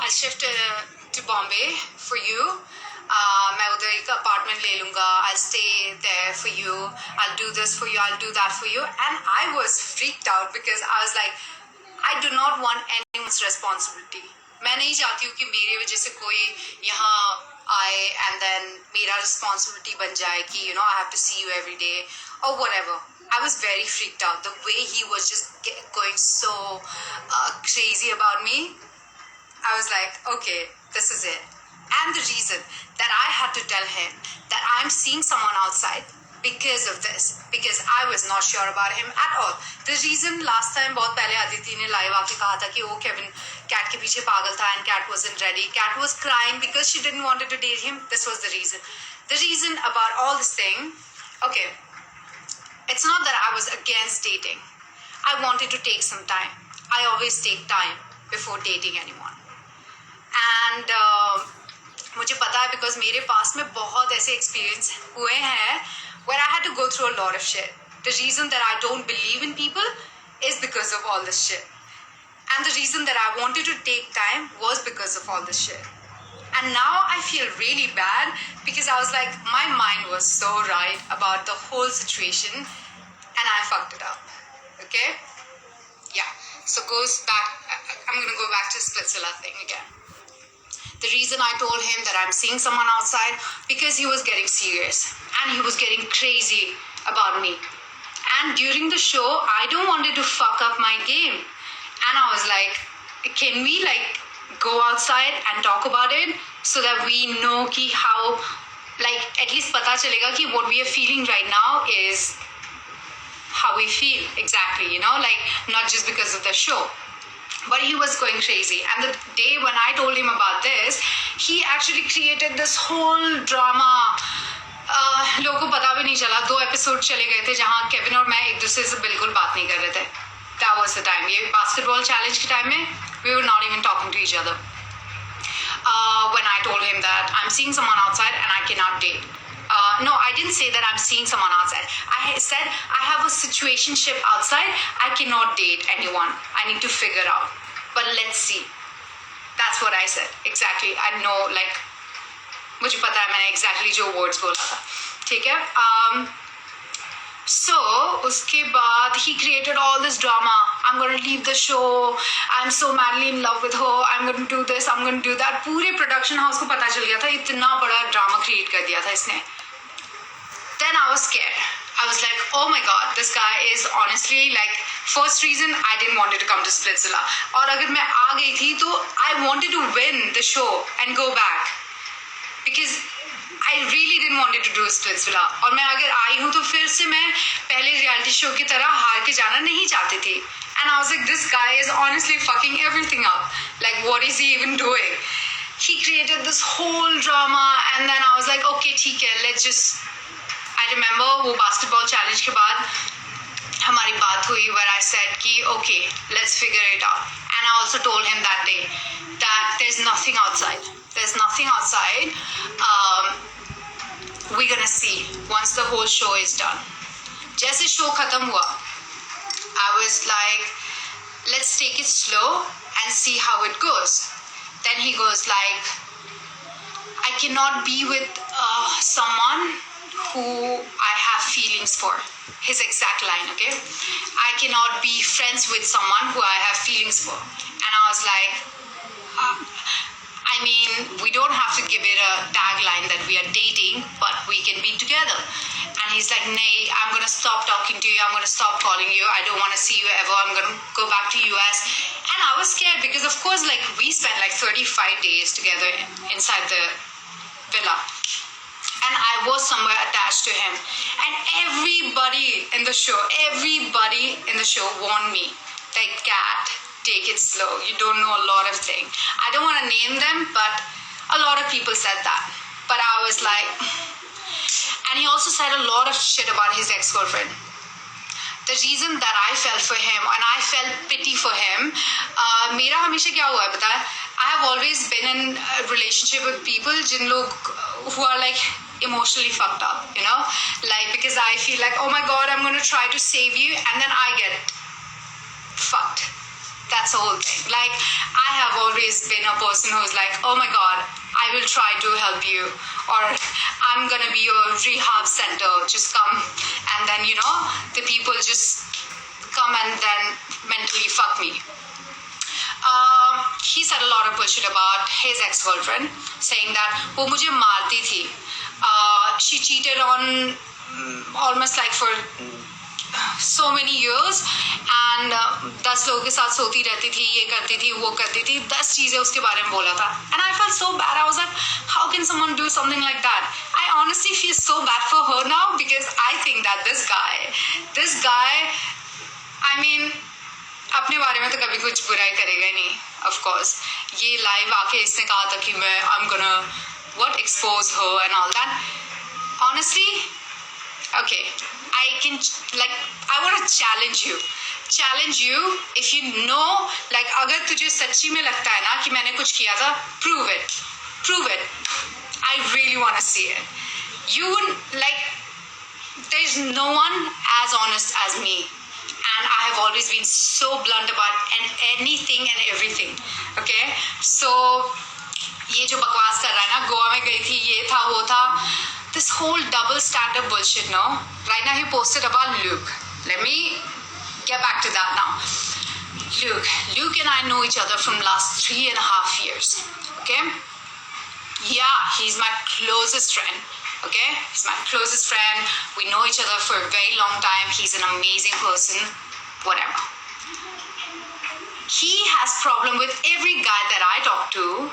I'll shift to Bombay for you. मैं उधर एक apartment ले लूँगा. I'll stay there for you. I'll do this for you. I'll do that for you. And I was freaked out because I was like, I do not want anyone's responsibility. मैं नहीं चाहती हूँ कि मेरे वजह से कोई यहाँ आए and then मेरा responsibility बन जाए कि I have to see you every day or whatever. I was very freaked out. The way he was just going so crazy about me, I was like, okay, this is it. And the reason that I had to tell him that I'm seeing someone outside because of this, because I was not sure about him at all. The reason last time बहुत पहले अदिति ने live आके कहा था कि वो Kevin Cat के पीछे पागल था and Cat wasn't ready. Cat was crying because she didn't want to date him. This was the reason. The reason about all this thing, okay, it's not that I was against dating. I wanted to take some time. I always take time before dating anyone. And मुझे पता है because मेरे पास में बहुत ऐसे experience हुए हैं where I had to go through a lot of shit. The reason that I don't believe in people is because of all this shit. And the reason that I wanted to take time was because of all this shit. And now I feel really bad because I was like, my mind was so right about the whole situation and I fucked it up. Okay? Yeah. So I'm going to go back to the Splitsvilla thing again. The reason I told him that I'm seeing someone outside because he was getting serious and he was getting crazy about me. And during the show, I don't wanted to fuck up my game. And I was like, can we go outside and talk about it so that we know ki how, at least pata chalega ki what we are feeling right now is how we feel exactly, not just because of the show. But he was going crazy. And the day when I told him about this, he actually created this whole drama. लोगों को पता भी नहीं चला 2 episodes चले गए थे जहाँ केविन और मैं एक दूसरे से बिल्कुल बात नहीं कर रहे थे. That was the time. ये basketball challenge के time में we were not even talking to each other. When I told him that I'm seeing someone outside and I cannot date. No, I didn't say that I'm seeing someone outside. I said I have a situationship outside. I cannot date anyone. I need to figure out. But let's see. That's what I said. Exactly. I know, मुझे पता है मैंने exactly जो words बोला था. ठीक है? So, उसके बाद he created all this drama. I'm going to leave the show. I'm so madly in love with her. I'm going to do this. I'm going to do that. पूरे production house को पता चल गया था. इतना बड़ा drama create कर दिया था इसने. Then I was scared. I was like, oh my god, this guy is honestly first reason I didn't want it to come to Splitsvilla. और अगर मैं आ गई थी तो I wanted to win the show and go back. Because I really didn't want it to do Splitsvilla. और मैं अगर आई हूँ तो फिर से मैं पहले reality show की तरह हार के जाना नहीं चाहती थी. And I was like, this guy is honestly fucking everything up. What is he even doing? He created this whole drama and then I was like, okay, ठीक है, let's just... I remember वो basketball challenge के बाद हमारी बात हुई where I said कि okay, let's figure it out. And I also told him that day that there's nothing outside. There's nothing outside. We're gonna see once the whole show is done. जैसे show खत्म हुआ, I was like, let's take it slow and see how it goes. Then he goes like, I cannot be with someone who I have feelings for. His exact line, okay? I cannot be friends with someone who I have feelings for. And I was like, I mean, we don't have to give it a tagline that we are dating, but we can be together. And he's like, nay, I'm going to stop talking to you. I'm going to stop calling you. I don't want to see you ever. I'm going to go back to US. And I was scared because, of course, we spent 35 days together inside the villa. And I was somewhere attached to him. And everybody in the show warned me, Cat, take it slow. You don't know a lot of things. I don't want to name them, but a lot of people said that. But I was like... And he also said a lot of shit about his ex-girlfriend. The reason that I felt for him and I felt pity for him, मेरा हमेशा क्या हुआ है पता है? I have always been in a relationship with people जिन लोग who are emotionally fucked up, because I feel oh my god, I'm going to try to save you and then I get fucked. That's the whole thing. Like, I have always been a person who's like, oh my god, I will try to help you, or I'm gonna be your rehab center, just come. And then, the people just come and then mentally fuck me. He said a lot of bullshit about his ex-girlfriend, saying that वो मुझे मारती थी. She cheated on almost like for so many years, and 10 लोगों के साथ सोती रहती थी, ये करती थी, वो करती थी, 10 चीजें उसके बारे में बोला था. And I felt so bad. I was like, how can someone do something like that? I honestly feel so bad for her now, because I think that this guy, I mean, अपने बारे में तो कभी कुछ बुराई करेगा ही नहीं. Of course, ये लाइव आके इसने कहा था कि मैं I'm gonna expose her and all that. Honestly, okay, I want to challenge you if you know, like, अगर तुझे सच्ची में लगता है ना कि मैंने कुछ किया था, prove it. I really want to see it. You like, there's no one as honest as me, and I have always been so blunt about anything and everything. Okay, so ये जो बकवास कर रहा है ना, गोवा में गई थी, ये था, वो था, this whole double standard bullshit, no? Right now he posted about Luke. Let me get back to that now. Luke and I know each other from last 3.5 years. Okay? Yeah, he's my closest friend. Okay? He's my closest friend. We know each other for a very long time. He's an amazing person. Whatever. He has problem with every guy that I talk to.